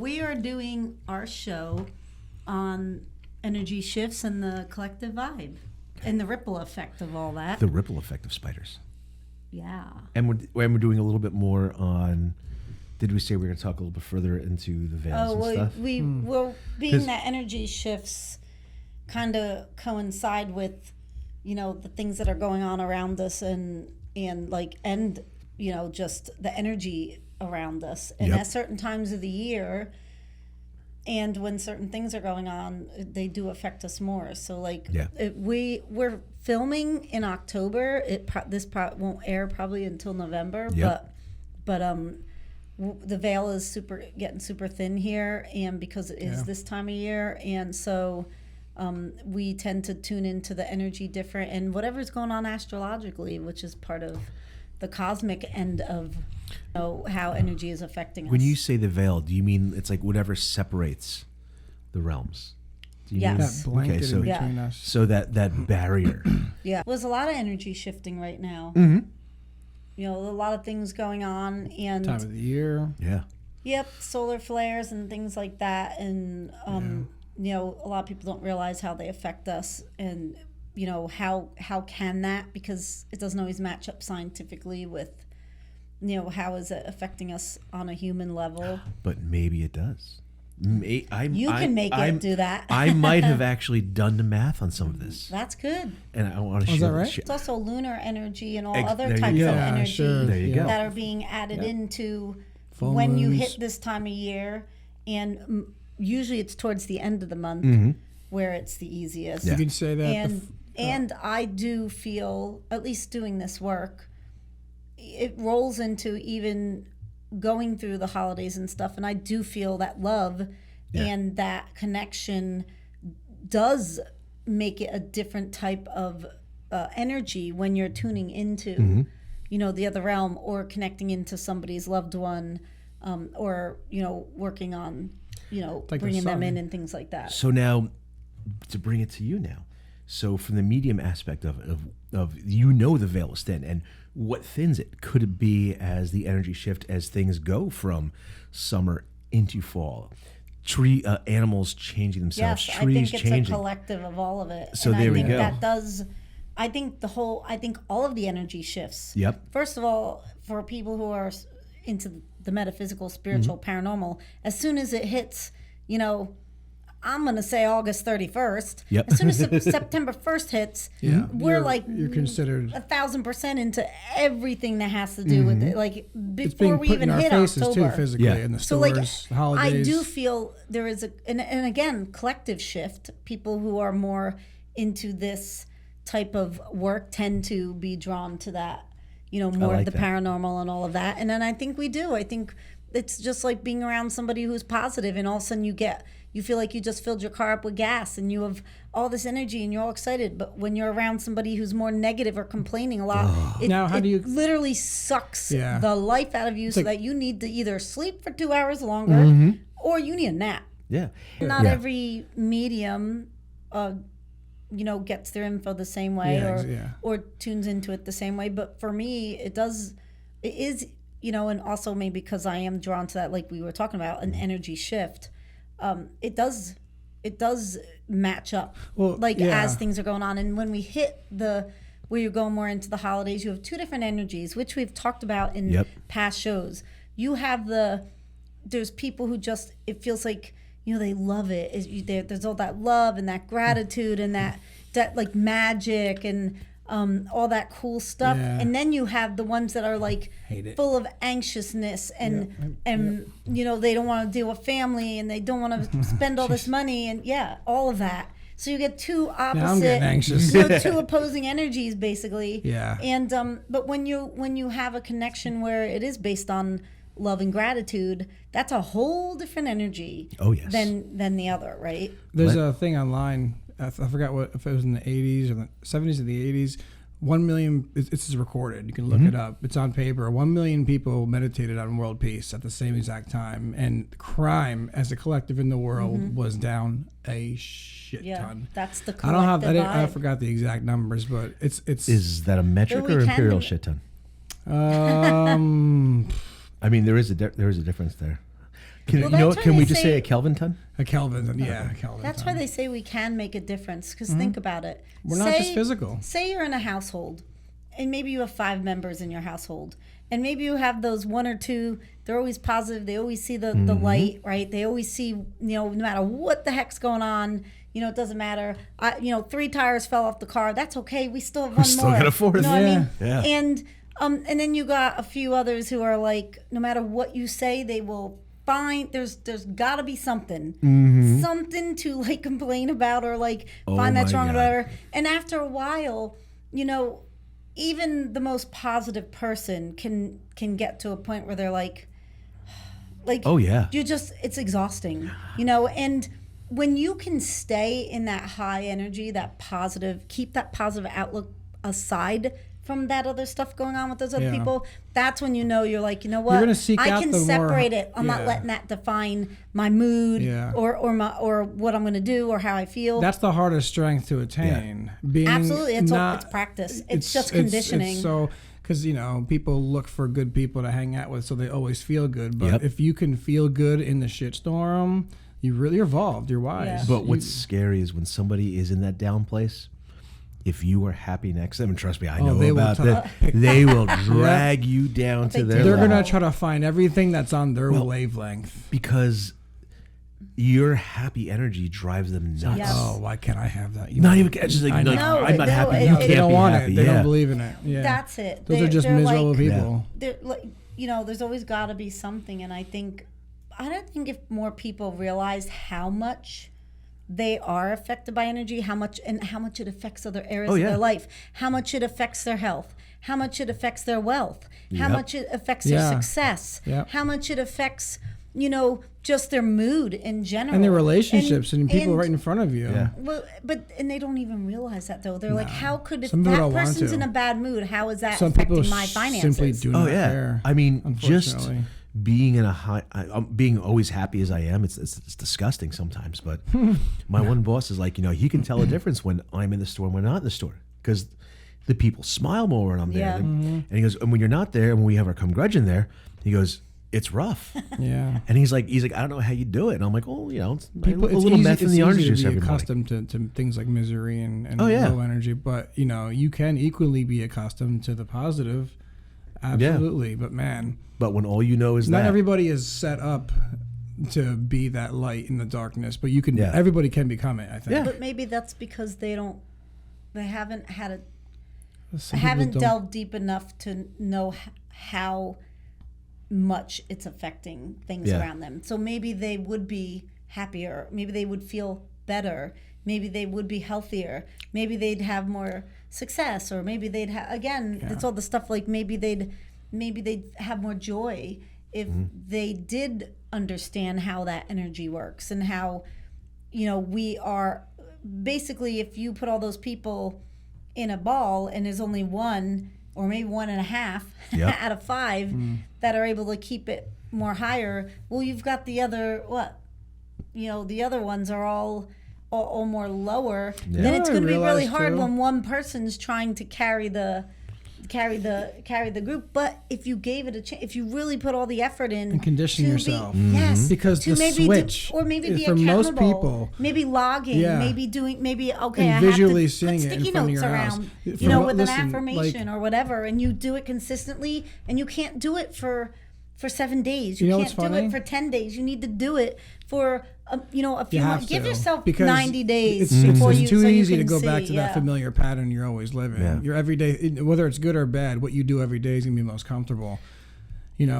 we are doing our show on energy shifts and the collective vibe and the ripple effect of all that. The ripple effect of spiders. Yeah. And we're doing a little bit more on. Did we say we were going to talk a little bit further into the veils and stuff? Well, being that energy shifts kind of coincide with, the things that are going on around us and just the energy around us. And at certain times of the year and when certain things are going on, they do affect us more. So we're filming in October. This won't air probably until November, but the veil is getting super thin here, and because it is this time of year, and so we tend to tune into the energy different and whatever's going on astrologically, which is part of the cosmic end of how energy is affecting us. When you say the veil, do you mean it's like whatever separates the realms? Yes. That blanket in between us. So that barrier. Yeah. There's a lot of energy shifting right now. Mm-hmm. A lot of things going on, and time of the year. Yeah. Yep, solar flares and things like that, and a lot of people don't realize how they affect us, and how can that, because it doesn't always match up scientifically with how is it affecting us on a human level. But maybe it does. You can make it do that. I might have actually done the math on some of this. That's good. And I want to share that right? It's also lunar energy and all there other you types go. of energy There you go. that are being added into Full when you moons. hit this time of year. And usually it's towards the end of the month where it's the easiest. Yeah. You can say that. And I do feel, at least doing this work, it rolls into even going through the holidays and stuff, and I do feel that love and that connection does make it a different type of energy when you're tuning into the other realm, or connecting into somebody's loved one, or working on Like bringing the them in sun. and things like that. So now, to bring it to you now. So from the medium aspect of the veil is thin, and what thins it? Could it be as the energy shift as things go from summer into fall? Animals changing themselves, yes, trees I think it's changing. a collective of all of it. So and there I we think go. That does. I think all of the energy shifts. Yep. First of all, for people who are into the metaphysical, spiritual, paranormal, as soon as it hits, I'm going to say August 31st. Yep. As soon as September 1st hits, we're you're considered 1,000% into everything that has to do with it. Like it's before being we put even in our hit faces October. too, physically, Yeah. in the So stores, the holidays. I do feel there is and again, collective shift. People who are more into this type of work tend to be drawn to that, more like of the that. paranormal and all of that. And then I think we do. I think it's just like being around somebody who's positive, and all of a sudden you feel like you just filled your car up with gas and you have all this energy and you're all excited. But when you're around somebody who's more negative or complaining a lot, Now, how do you- literally sucks Yeah. the life out of you, so like- that you need to either sleep for 2 hours longer or you need a nap. Yeah. Not Yeah. every medium gets their info the same way or tunes into it the same way. But for me, it is, and also maybe because I am drawn to that, like we were talking about, an energy shift. It does match up, as things are going on. And when we hit where you're going more into the holidays, you have two different energies, which we've talked about in past shows. You have there's people who just, it feels like, they love it. There's all that love and that gratitude and that like magic and all that cool stuff. Yeah. And then you have the ones that are like Hate it. full of anxiousness and they don't want to deal with family and they don't want to spend all this money and all of that. So you get two opposite, Now I'm getting anxious. two opposing energies basically. Yeah. And but when you have a connection where it is based on love and gratitude, that's a whole different energy. Oh, yes. Than the other, right? There's a thing online. I forgot if it was in the 80s or the 70s or the 80s. 1 million. It's recorded. You can look it up. It's on paper. 1 million people meditated on world peace at the same exact time, and crime as a collective in the world was down a shit ton. That's the I don't have. collective I vibe. forgot the exact numbers, but it's. Is that a metric But we or can imperial do- shit ton? Um. I mean, there is a difference there. Can we just say a Kelvin ton? A Kelvin, yeah, a Kelvin. That's why they say we can make a difference. Because think about it. We're not just physical. Say you're in a household, and maybe you have 5 members in your household, and maybe you have those 1 or 2. They're always positive. They always see the light, right? They always see, no matter what the heck's going on, it doesn't matter. 3 tires fell off the car. That's okay. We still have one more. Still got a 4th. You know what I mean? Yeah. And then you got a few others who are like, no matter what you say, they will find there's got to be something to like complain about or like find that's wrong or whatever. And after a while, even the most positive person can get to a point where they're like, oh yeah, it's exhausting, and when you can stay in that high energy, keep that positive outlook aside from that other stuff going on with those other people, that's when you're like, what? You're gonna seek I out can the separate more, it. I'm not letting that define my mood or what I'm gonna do or how I feel. That's the hardest strength to attain. Absolutely, it's practice. It's just conditioning. So because people look for good people to hang out with, so they always feel good. But if you can feel good in the shitstorm, you really evolved. You're wise. Yeah. But what's scary is when somebody is in that down place. If you are happy next to them, and trust me, I know about that. They will drag you down to their They're level. going to try to find everything that's on their wavelength. Because your happy energy drives them nuts. Yes. Oh, why can't I have that? Not even, just like, I'm not happy. You can't they don't be want happy. it. They don't believe in it. Yeah. That's it. Those are just miserable people. They're like, there's always got to be something. And I don't think if more people realized how much they are affected by energy, how much it affects other areas of their life, how much it affects their health, how much it affects their wealth, how much it affects their success, how much it affects, just their mood in general. And their relationships and people right in front of you. Yeah. Well, and they don't even realize that though. They're like, how could if that person's in a bad mood, how is that affecting my finances? Simply do not care. I mean, just being in being always happy as I am, it's disgusting sometimes. But my one boss is like, he can tell a difference when I'm in the store and when we're not in the store, because the people smile more when I'm there. Yeah. And he goes, and when you're not there, and when we have our cum grudge in there, he goes, it's rough. Yeah. And he's like, I don't know how you do it. And I'm like, oh, it's a it's little meth in the orange juice to be every morning. accustomed to things like misery and low energy, but you can equally be accustomed to the positive. Absolutely. But man. But when all you know is not everybody is set up to be that light in the darkness, but you can. Yeah. Everybody can become it, I think. Yeah. But maybe that's because they haven't delved deep enough to know how much it's affecting things around them. So maybe they would be happier. Maybe they would feel better. Maybe they would be healthier. Maybe they'd have more success, or maybe they'd have it's all the stuff like maybe they'd have more joy if they did understand how that energy works and how we are basically, if you put all those people in a ball and there's only one or maybe 1.5 out of 5 that are able to keep it more higher, well, you've got the other the other ones are all more lower. Then it's going to be really hard when one person's trying to carry the group. But if you gave it a chance, if you really put all the effort in and condition yourself, to because the switch or maybe be for accountable, most people, maybe logging, maybe and I visually have to seeing put it sticky in front notes of your around, house. with an affirmation or whatever, and you do it consistently, and you can't do it for 7 days. You can't do it for 10 days. You need to do it for a few months. Give yourself 90 days before it's you. too so easy you to can go back to that familiar pattern you're always living. Yeah. Your everyday, whether it's good or bad, what you do every day is gonna be most comfortable. It's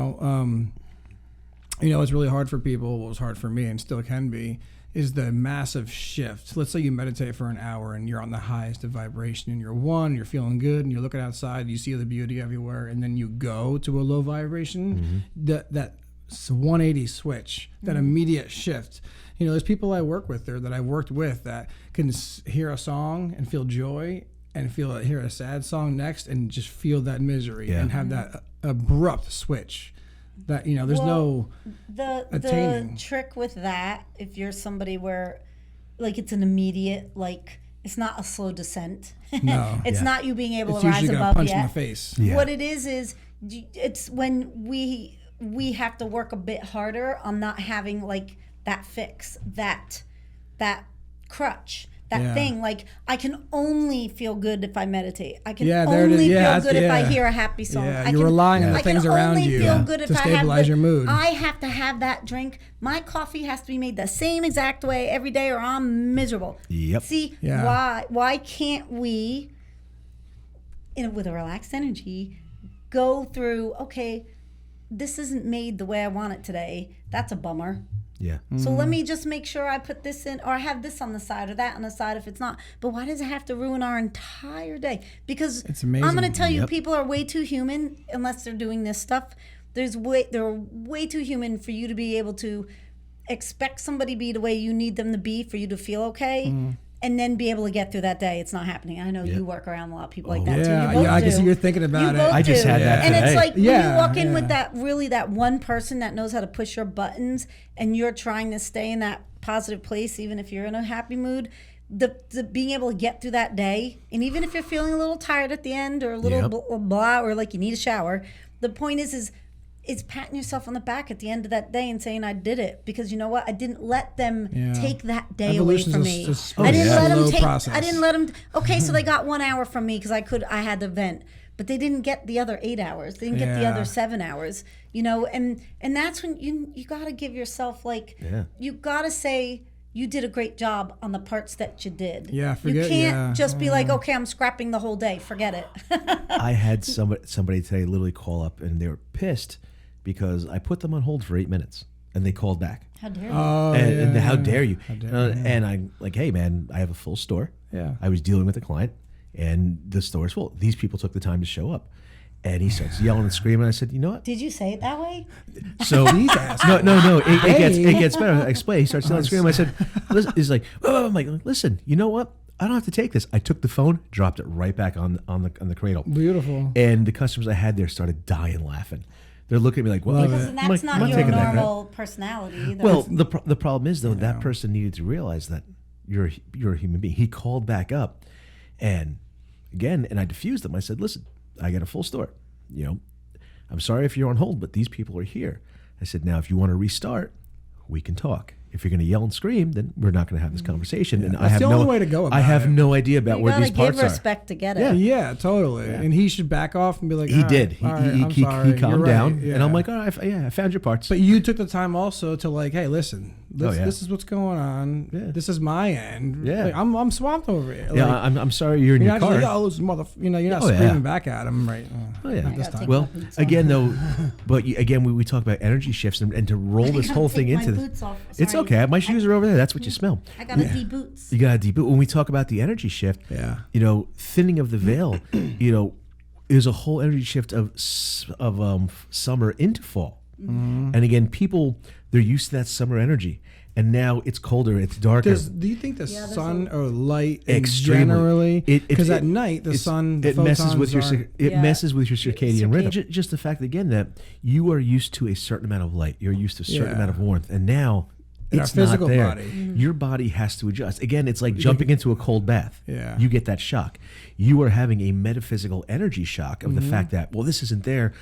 really hard for people. What was hard for me and still can be is the massive shift. Let's say you meditate for an hour and you're on the highest of vibration and you're feeling good and you're looking outside, you see the beauty everywhere, and then you go to a low vibration. That 180 switch, that immediate shift. There's people I work with there that I worked with that can hear a song and feel joy and hear a sad song next and just feel that misery and have that abrupt switch. That there's no attaining. The trick with that, if you're somebody where it's an immediate, it's not a slow descent. No, it's not you being able it's to rise usually above got a punch yet. in the face. What it is it's when we we have to work a bit harder on not having like that fix, that crutch, that thing. Like, I can only feel good if I meditate. I can only feel good if I hear a happy song. Yeah, you're relying on the things around you to stabilize your mood. I have to have that drink. My coffee has to be made the same exact way every day, or I'm miserable. Yep. See, why can't we, with a relaxed energy, go through, okay, this isn't made the way I want it today. That's a bummer. Yeah. So let me just make sure I put this in, or I have this on the side or that on the side if it's not. But why does it have to ruin our entire day? Because it's amazing. I'm going to tell you, people are way too human unless they're doing this stuff. They're way too human for you to be able to expect somebody to be the way you need them to be for you to feel okay. And then be able to get through that day. It's not happening. I know you work around a lot of people like that too. Yeah, I guess you're thinking about it. I just had that and today. it's like when you walk in with that one person that knows how to push your buttons, and you're trying to stay in that positive place, even if you're in a happy mood. The being able to get through that day, and even if you're feeling a little tired at the end, or a little blah, or like you need a shower, the point is patting yourself on the back at the end of that day and saying, I did it, because you know what? I didn't let them take that day away from me. I didn't let them. Okay, so they got 1 hour from me because I had the vent, but they didn't get the other 8 hours. They didn't get the other 7 hours. And that's when you got to give yourself you got to say, you did a great job on the parts that you did. Yeah, you can't just be like, okay, I'm scrapping the whole day. Forget it. I had somebody today literally call up, and they were pissed because I put them on hold for 8 minutes, and they called back. How dare you? And how dare you? And I'm like, hey, man, I have a full store. Yeah. I was dealing with a client, and the store is full. These people took the time to show up. And he starts yelling and screaming. I said, you know what? Did you say it that way? So no. It gets better. I explain. He starts yelling and screaming. I said, listen, he's like, oh, I'm like, listen, you know what? I don't have to take this. I took the phone, dropped it right back on the cradle. Beautiful. And the customers I had there started dying laughing. They're looking at me like, well, because that's not your normal personality either. Well, the problem is, though, that person needed to realize that you're a human being. He called back up, and I diffused them. I said, listen, I got a full store. I'm sorry if you're on hold, but these people are here. I said, now, if you want to restart, we can talk. If you're going to yell and scream, then we're not going to have this conversation. And that's the only way to go about it. I have no idea about where these parts are. You got to give respect to get it. Yeah, totally. Yeah. And he should back off and be like, he did. He calmed down. Yeah. And I'm like, all right, I found your parts. But you took the time also to like, hey, listen, this is what's going on. Yeah. This is my end. Yeah. Like, I'm swamped over here. Yeah, like, I'm sorry you're in your car. You're not screaming back at him, right? This time. Well, again, though, we talk about energy shifts and to roll this whole thing into this. It's okay. My shoes are over there. That's what you smell. I got a deep boots. You got a deep boot. When we talk about the energy shift, thinning of the veil, is a whole energy shift of summer into fall. Mm-hmm. And again, people, they're used to that summer energy. And now it's colder, it's darker. Do you think the sun or light extremely generally? Because at night the sun messes with your circadian rhythm. Just the fact again that you are used to a certain amount of light, you're used to a certain amount of warmth, and now it's not there. Body. Mm-hmm. Your body has to adjust. Again, it's like jumping into a cold bath. Yeah. You get that shock. You are having a metaphysical energy shock of the fact that, well, this isn't there.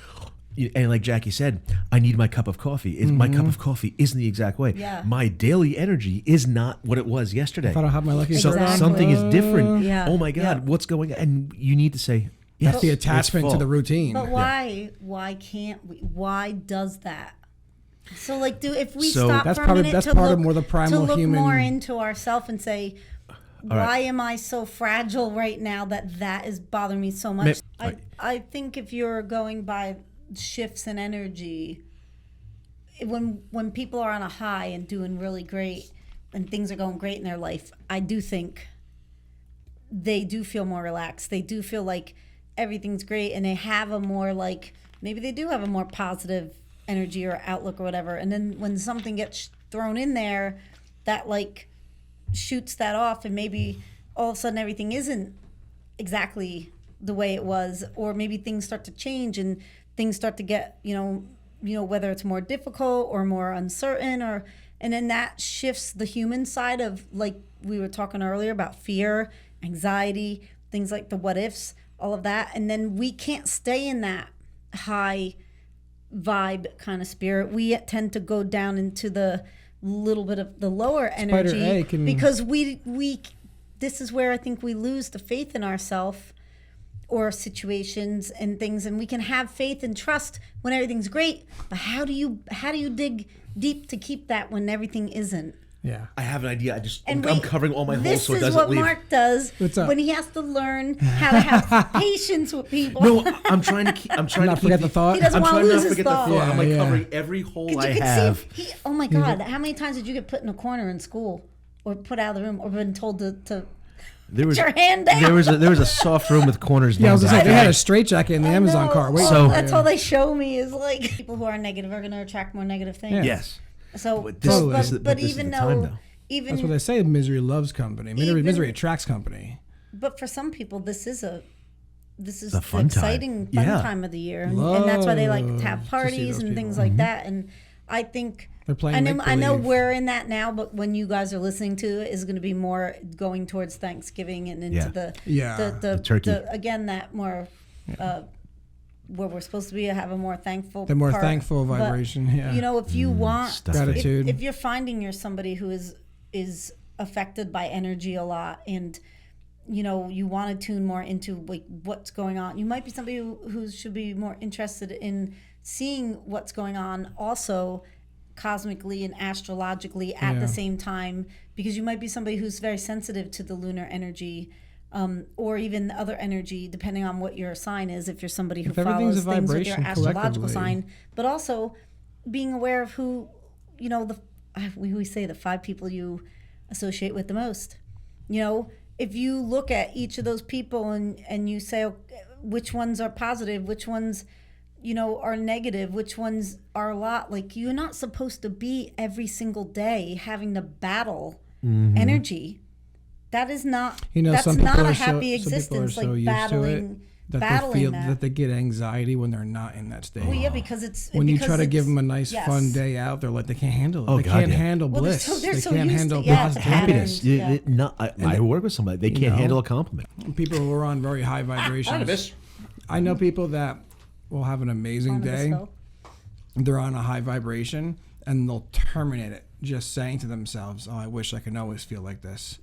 And like Jackie said, I need my cup of coffee. My cup of coffee isn't the exact way. Yeah. My daily energy is not what it was yesterday. I thought I had my lucky So something is different. Yeah. Oh my God, what's going on? And you need to say, yes, that's the attachment to the routine. But why? Why can't we? Why does that? So if we stop for a minute to look more into ourselves and say, why am I so fragile right now that is bothering me so much? I think if you're going by shifts in energy, when people are on a high and doing really great and things are going great in their life, I do think they do feel more relaxed. They do feel like everything's great, and they have a more maybe they do have a more positive energy or outlook or whatever. And then when something gets thrown in there that shoots that off, and maybe all of a sudden everything isn't exactly the way it was, or maybe things start to change and things start to get, whether it's more difficult or more uncertain, and then that shifts the human side of, like we were talking earlier about fear, anxiety, things like the what ifs, all of that. And then we can't stay in that high vibe kind of spirit, we tend to go down into the little bit of the lower energy because we this is where I think we lose the faith in ourselves or situations and things, and we can have faith and trust when everything's great, but how do you dig deep to keep that when everything isn't? Yeah, I have an idea. I'm covering all my holes so it doesn't leave. This is what Mark does when he has to learn how to have patience with people. No, I'm trying to forget the thought. He doesn't want to lose his thought. Yeah, I'm covering every hole I have. Oh my God! How many times did you get put in a corner in school, or put out of the room, or been told to put your hand down? There was a soft room with corners. Yeah, I was gonna say they had a straitjacket in the Amazon cart. Wait, so that's all they show me is like people who are negative are going to attract more negative things. Yeah. Yes. So, but even that's what they say. Misery loves company. Misery attracts company. But for some people, this is the exciting fun time of the year, and that's why they like to have parties and things like that. And I think they're playing. I know we're in that now, but when you guys are listening to it, is going to be more going towards Thanksgiving and into the turkey again, that more. Where we're supposed to be, have a more thankful thankful vibration. But, if you want gratitude, if you're finding you're somebody who is affected by energy a lot, and you want to tune more into like what's going on, you might be somebody who should be more interested in seeing what's going on also cosmically and astrologically at the same time, because you might be somebody who's very sensitive to the lunar energy. Or even other energy, depending on what your sign is, if you're somebody who follows things with your astrological sign, but also being aware of who, we say the 5 people you associate with the most. If you look at each of those people and you say, which ones are positive, which ones, are negative, which ones are a lot, like you're not supposed to be every single day having to battle energy. That is not. That's not a happy existence. Like battling that they get anxiety when they're not in that state. Well, yeah, because it's when you try to give them a nice, fun day out, they're like they can't handle it. They can't handle bliss. They're they can't handle happiness. I work with somebody. They can't handle a compliment. People who are on very high vibrations. I know people that will have an amazing day. They're on a high vibration and they'll terminate it just saying to themselves, "Oh, I wish I could always feel like this."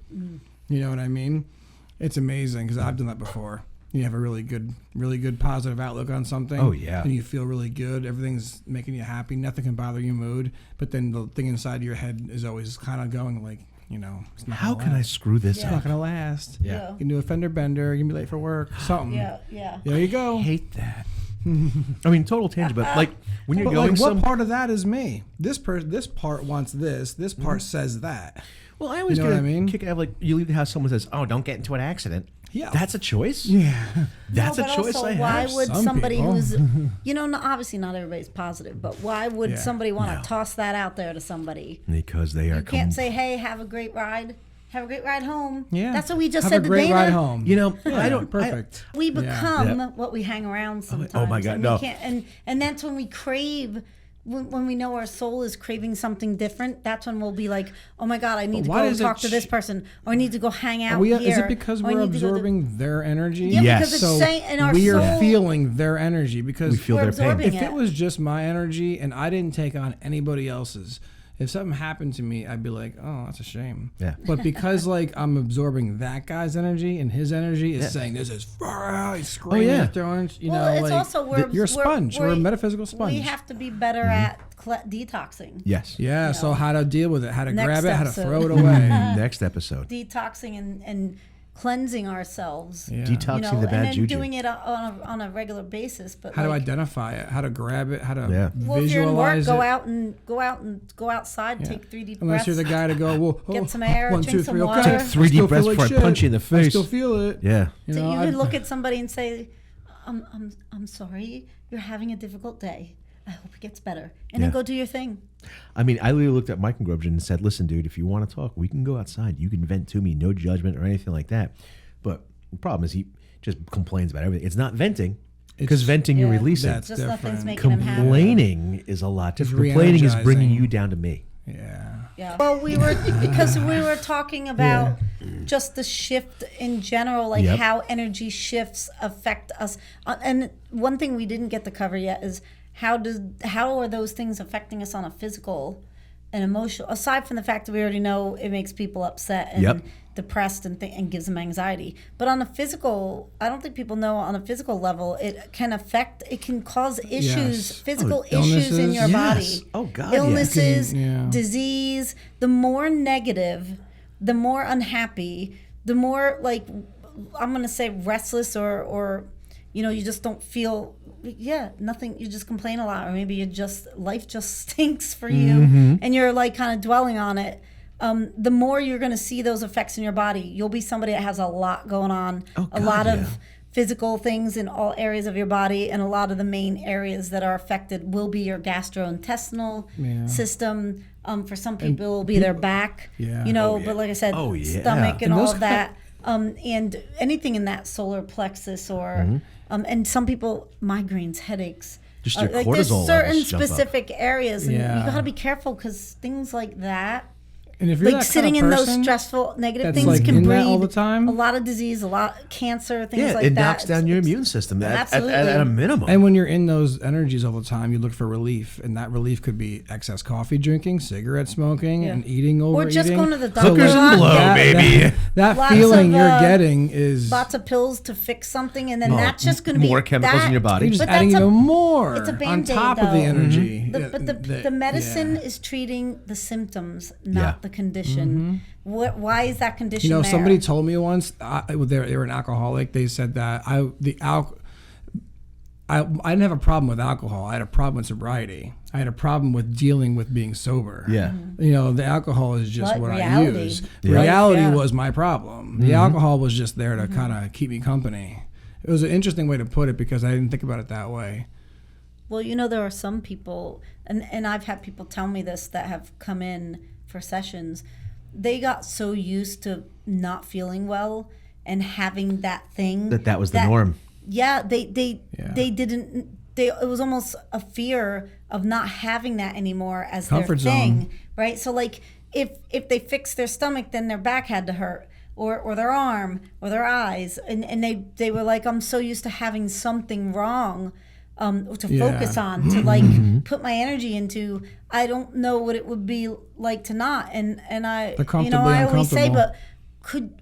You know what I mean? It's amazing because I've done that before. You have a really good positive outlook on something. Oh, yeah. And you feel really good. Everything's making you happy. Nothing can bother your mood. But then the thing inside your head is always kind of going like, it's not how can I screw this up? It's not going to last. Yeah. You can do a fender bender. You can be late for work. Something. Yeah. There you go. I hate that. I mean, total tangent, but like when you're going, what part of that is me? This part wants this. This part says that. Well, I always get a kick out of like you leave the house, someone says, "Oh, don't get into an accident." Yeah, that's a choice. Yeah, that's a choice. Also, why would somebody who's obviously not everybody's positive, but why would somebody want to toss that out there to somebody? Because they are. You can't say, "Hey, have a great ride." Have a great ride home. Yeah, that's what we just said to Dana. Have a great ride home. I don't. Perfect. We become what we hang around sometimes. Oh my God, and no. And that's when we crave. When we know our soul is craving something different, that's when we'll be like, "Oh my God, I need to go talk to this person, or I need to go hang out here." Is it because we're absorbing their energy? Yeah, yes. because it's saying in our we soul, are feeling their energy because we feel their pain. If it was just my energy and I didn't take on anybody else's, if something happened to me, I'd be like, "Oh, that's a shame." Yeah. But because like I'm absorbing that guy's energy and his energy is saying this is far out, he's screaming, throwing, it's also you're a sponge. We're a metaphysical sponge. We have to be better at detoxing. Yes. Yeah. So how to deal with it, how to grab it, how to throw it away. Next episode. Detoxing and cleansing ourselves. Yeah. Detoxing the bad and then juju. doing it on a regular basis. But how to identify it, how to grab it, how to visualize well, if you're in work, it. go outside, take 3 deep breaths. Unless you're the guy to go, get some air, 1, drink 2, 3, some okay. water. Take 3 deep breaths before I punch you in the face. I still feel it. Yeah. So you could look at somebody and say, I'm sorry, you're having a difficult day. I hope it gets better. And then go do your thing. I mean, I literally looked at Mike Grubjan and said, "Listen, dude, if you want to talk, we can go outside. You can vent to me, no judgment or anything like that." But the problem is he just complains about everything. It's not venting, because venting you're releasing. That's just different. Nothing's making him happy. Complaining is a lot different. Complaining is bringing you down to me. Yeah. Well, we were talking about just the shift in general, like how energy shifts affect us. And one thing we didn't get to cover yet is how are those things affecting us on a physical and emotional, aside from the fact that we already know it makes people upset and depressed and gives them anxiety. But on a physical, I don't think people know on a physical level, it can cause issues, physical issues in your body. Oh, God, illnesses, disease. The more negative, the more unhappy, the more like, I'm going to say restless or you just don't feel, nothing, you just complain a lot, or maybe life just stinks for you and you're like kind of dwelling on it. The more you're going to see those effects in your body, you'll be somebody that has a lot going on, a lot of physical things in all areas of your body, and a lot of the main areas that are affected will be your gastrointestinal system. For some people, it will be their back, but like I said, stomach and all of that. And anything in that solar plexus or, and some people, migraines, headaches. Just your like cortisol there's certain levels jump specific up. areas, and you got to be careful because things like that. And if you're like that sitting kind of in person those stressful, negative things like can breed all the time, a lot of disease, a lot of cancer, things like that. It knocks down your immune system at a minimum. And when you're in those energies all the time, you look for relief, and that relief could be excess coffee drinking, cigarette smoking, and eating, overeating. Or just going to the doctor. Hookers and blow, baby. That feeling you're getting is lots of pills to fix something, and then that's just going to be more chemicals in your body. You're just adding even more it's a on top of the energy. But the medicine is treating the symptoms, not the condition. Why is that condition there? Somebody told me once, they were an alcoholic. They said that I didn't have a problem with alcohol. I had a problem with sobriety. I had a problem with dealing with being sober. Yeah. The alcohol is just what reality. I use. Reality was my problem. The alcohol was just there to kind of keep me company. It was an interesting way to put it because I didn't think about it that way. Well, there are some people, and I've had people tell me this that have come in for sessions. They got so used to not feeling well and having that thing that was the norm. Yeah, they didn't. It was almost a fear of not having that anymore as comfort their thing, zone. Right? So like if they fixed their stomach, then their back had to hurt, or their arm, or their eyes, and they were like, I'm so used to having something wrong. To focus on, to like put my energy into. I don't know what it would be like to not, and I I always say, but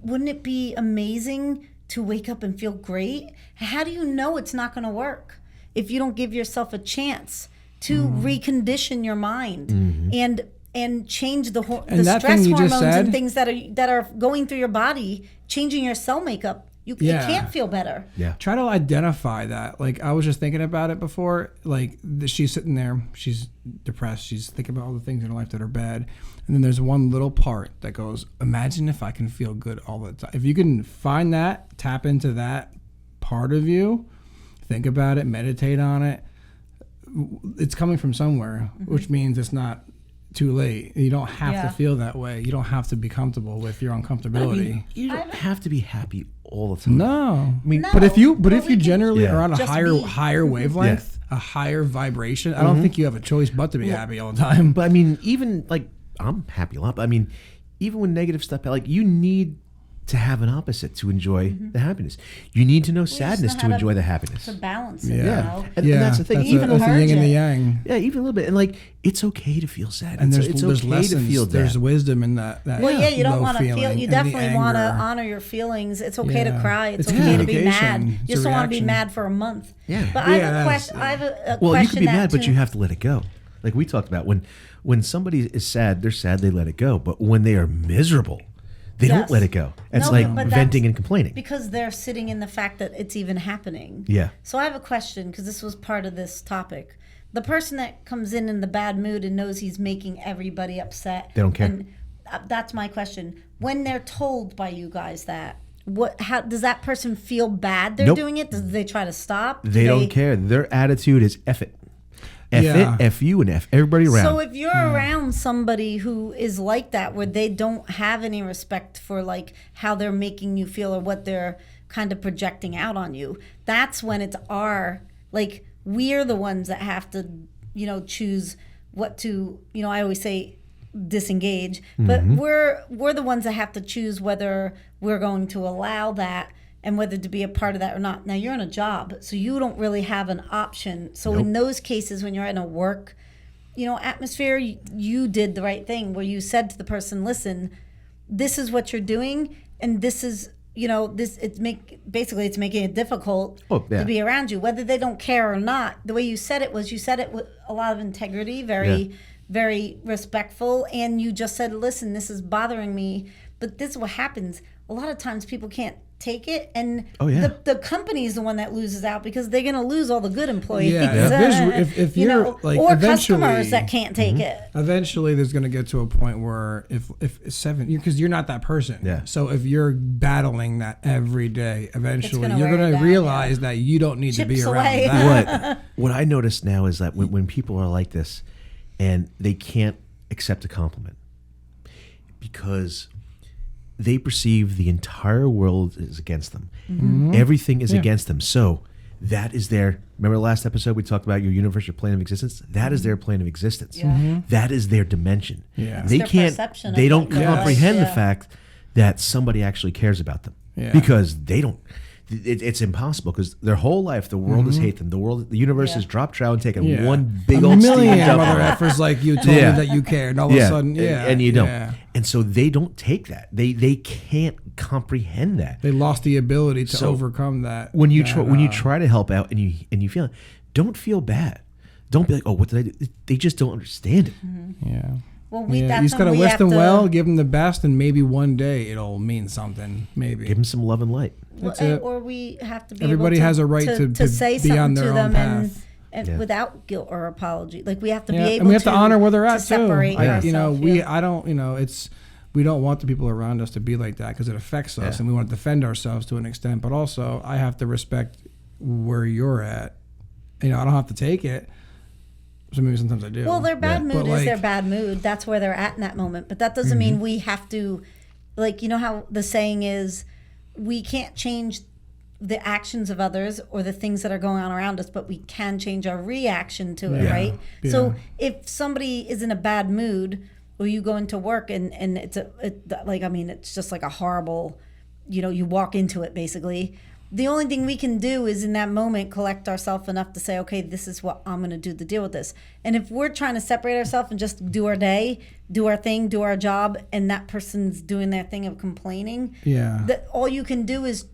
wouldn't it be amazing to wake up and feel great? How do you know it's not going to work if you don't give yourself a chance to recondition your mind and change the stress hormones and things that are going through your body, changing your cell makeup? You can't feel better. Yeah. Try to identify that. Like, I was just thinking about it before. Like, she's sitting there. She's depressed. She's thinking about all the things in her life that are bad. And then there's one little part that goes, imagine if I can feel good all the time. If you can find that, tap into that part of you, think about it, meditate on it. It's coming from somewhere, which means it's not too late. You don't have to feel that way. You don't have to be comfortable with your uncomfortability. You don't have to be happy all the time. No. But if you generally are on a higher wavelength, a higher vibration, I don't think you have a choice but to be happy all the time. But even like, I'm happy a lot, but even when negative stuff, like, you need to have an opposite to enjoy the happiness. You need to know sadness to enjoy the happiness. To balance it, And that's the thing. That's even the yin and the yang. Yeah, even a little bit. And like, it's okay to feel sad. And there's okay lessons. To feel there's wisdom in that. You don't want to feel. You definitely want to anger. honor your feelings. It's okay to cry. It's okay to be mad. You just don't want to be mad for a month. Yeah. But I have a question. I have a question. Well, you can be mad, but you have to let it go. Like we talked about, when somebody is sad, they're sad. They let it go. But when they are miserable, they don't let it go. It's like venting and complaining. Because they're sitting in the fact that it's even happening. Yeah. So I have a question, because this was part of this topic. The person that comes in the bad mood and knows he's making everybody upset. They don't care. And that's my question. When they're told by you guys that, how does that person feel bad they're doing it? Do they try to stop? They don't care. Their attitude is F it. F it, F you, and F everybody around. So if you're around somebody who is like that, where they don't have any respect for like how they're making you feel or what they're kind of projecting out on you, that's when it's we're the ones that have to, choose what to, I always say disengage, but we're the ones that have to choose whether we're going to allow that and whether to be a part of that or not. Now you're in a job, so you don't really have an option. So in those cases, when you're in a work, atmosphere, you did the right thing where you said to the person, listen, this is what you're doing, and this is, it's making it difficult to be around you, whether they don't care or not. The way you said it with a lot of integrity, very, very respectful, and you just said, listen, this is bothering me, but this is what happens. A lot of times people can't take it, and the company is the one that loses out because they're going to lose all the good employees. If you're or customers that can't take it. Eventually, there's going to get to a point where if because you're not that person. Yeah. So if you're battling that every day, eventually you're going to realize that you don't need to be around that. What I notice now is that when people are like this, and they can't accept a compliment because they perceive the entire world is against them. Mm-hmm. Everything is against them. So that is their, remember the last episode we talked about your universal plane of existence? That is their plane of existence. Yeah. Mm-hmm. That is their dimension. Yeah. They don't comprehend the fact that somebody actually cares about them because they don't. It's impossible because their whole life the world has hated them. The universe has dropped trout and taken one big old million other efforts like you told me that you cared, and all of a sudden, and you don't. Yeah. And so they don't take that. They can't comprehend that. They lost the ability to overcome that. When you try to help out and you feel it, don't feel bad. Don't be like, oh, what did I do? They just don't understand it. Mm-hmm. Yeah. Well, you just gotta wish them well, give them the best, and maybe one day it'll mean something. Maybe give them some love and light. Or we have to be. Everybody able to, has a right to say be on something their to own them path. and without guilt or apology. Like we have to be able, and we have to honor where they're at too. We don't want the people around us to be like that because it affects us, and we want to defend ourselves to an extent. But also, I have to respect where you're at. I don't have to take it. So maybe sometimes I do. Well, their bad mood is their bad mood. That's where they're at in that moment. But that doesn't mean we have to, how the saying is, we can't change the actions of others or the things that are going on around us, but we can change our reaction to it, right? Yeah. So if somebody is in a bad mood, or you go into work and it's just like a horrible, you walk into it basically. The only thing we can do is in that moment collect ourselves enough to say, okay, this is what I'm going to do to deal with this. And if we're trying to separate ourselves and just do our day, do our thing, do our job, and that person's doing their thing of complaining, that all you can do is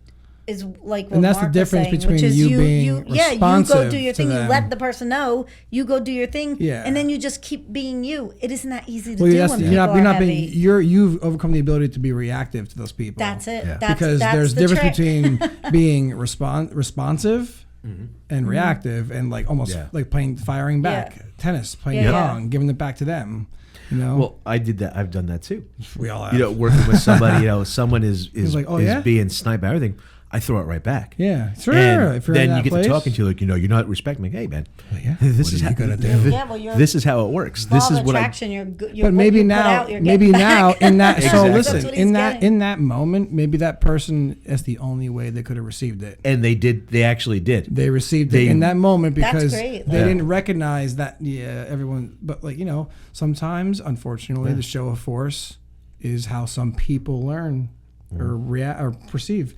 like what and that's Mark the difference saying, between you being responsive you go do your thing, them. You let the person know, you go do your thing, and then you just keep being you. It isn't that easy to do when people are heavy. You've overcome the ability to be reactive to those people. That's it. Yeah. Because there's a difference between being responsive and reactive, and like almost like firing back, tennis, playing pong, giving it back to them. Well, I did that. I've done that too. We all have. Working with somebody, someone is being sniped by everything. I throw it right back. Yeah, sure. And if you're then in that you get place. to talking to you're not respecting me. Hey, man, this is how you're gonna do. This is how it works. This is what But maybe now, in that. So listen, in that moment, maybe that person is the only way they could have received it. And they did. They actually did. They received it in that moment because they didn't recognize that. Yeah, everyone. But sometimes, unfortunately, the show of force is how some people learn or react or perceive.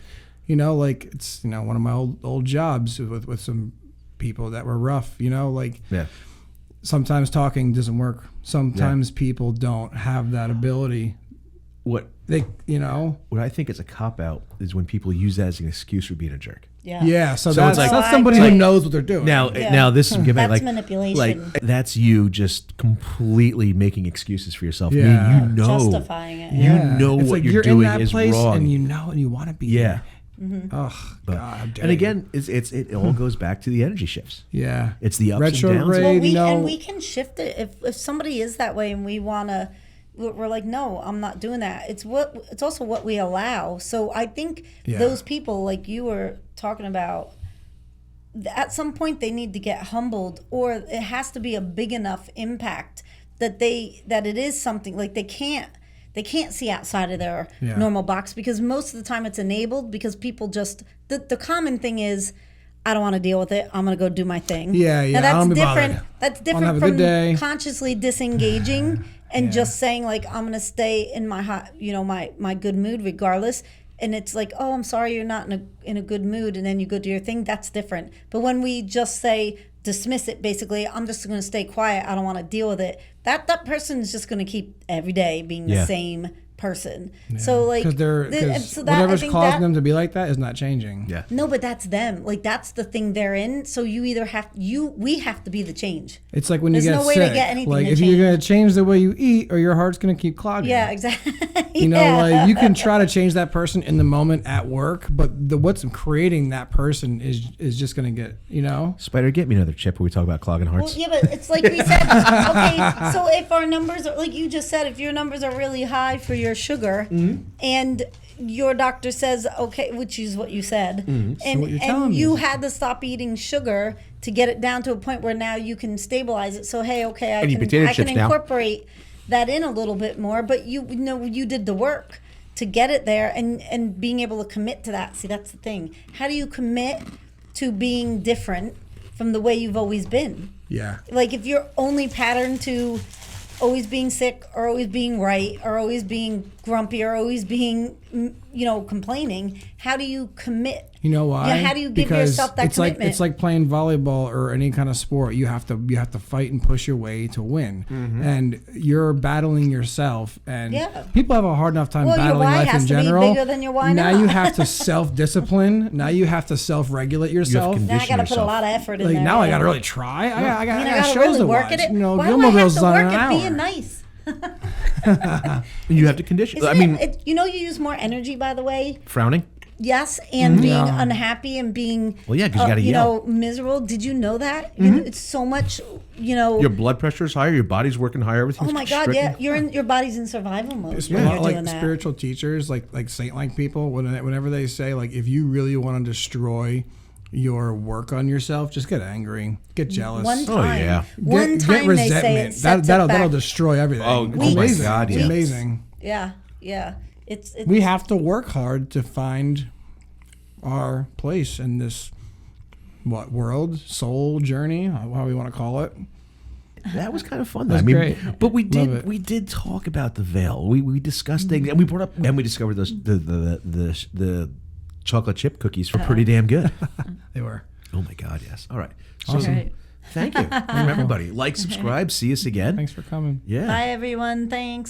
It's one of my old jobs with some people that were rough. Sometimes talking doesn't work. Sometimes people don't have that ability. What I think is a cop out is when people use that as an excuse for being a jerk. Yeah. So that's somebody who knows what they're doing. Now this is that's manipulation. That's you just completely making excuses for yourself. Yeah. Justifying it. You know it's what you're doing in that is place wrong, and you want to be there. Mm-hmm. Oh, God. And again, it all goes back to the energy shifts. Yeah. It's the ups retrograde, and downs. And we can shift it if somebody is that way and we want to. We're like, no, I'm not doing that. It's also what we allow. So I think those people, like you were talking about, at some point they need to get humbled, or it has to be a big enough impact that it is something like they can't see outside of their normal box, because most of the time it's enabled because people just the common thing is, I don't want to deal with it. I'm going to go do my thing. Yeah. Now that's different. That's different from consciously disengaging and just saying like, I'm going to stay in my hot, my good mood regardless. and it's like, oh, I'm sorry, you're not in a good mood, and then you go do your thing, that's different. But when we just say, dismiss it, basically, I'm just going to stay quiet, I don't want to deal with it, that person is just going to keep every day being the same person. Yeah. So like, because whatever's causing them to be like that is not changing. Yeah. No, but that's them. Like, that's the thing they're in. So you either we have to be the change. It's like when you get no way sick. to get anything like to if change. you're gonna change the way you eat, or your heart's gonna keep clogging. Yeah, exactly. You know, like you can try to change that person in the moment at work, but what's creating that person is just gonna get, you know. Spider, get me another chip when we talk about clogging hearts. Well, yeah, but it's like we said. Okay, so if our numbers are, like you just said, if your numbers are really high for your sugar, and your doctor says, okay, which is what you said, and you had to stop eating sugar to get it down to a point where now you can stabilize it. So hey, okay, I can incorporate that in a little bit more, but you know you did the work to get it there, and being able to commit to that. See, that's the thing. How do you commit to being different from the way you've always been? Yeah. Like if you're only patterned to always being sick, or always being right, or always being grumpy, or always being, complaining, how do you commit? You know why? Yeah, how do you give yourself that commitment? It's like playing volleyball or any kind of sport. You have to fight and push your way to win, and you're battling yourself. And people have a hard enough time battling life in general. Be bigger than your why now you have to self-discipline. Now you have to self-regulate yourself. Now I got to put a lot of effort in there. Now I got to really try. I got shows really to work watch. at it. You know, Why Gilmore do I have Girls to is on work an at hour. being nice? You have to condition. You use more energy, by the way. Frowning. Yes, and being unhappy and being because you got to yell. Miserable. Did you know that? It's so much. Your blood pressure is higher. Your body's working higher. Everything's oh my God! stricken. Yeah, your body's in survival mode. It's when you're like doing that. spiritual teachers, like saint-like people. Whenever they say, like, if you really want to destroy your work on yourself, just get angry, get jealous. One time, get resentment. they say it sets that'll destroy everything. Oh my God! It's amazing. Yeah. It's we have to work hard to find our place in this world, soul journey, how we want to call it. That was kind of fun. That's great. But we did talk about the veil. We discussed things, and we brought up, and we discovered those the chocolate chip cookies were pretty damn good. They were. Oh my God! Yes. All right. Awesome. Right. Thank you from everybody. Like, subscribe. See us again. Thanks for coming. Yeah. Bye, everyone. Thanks.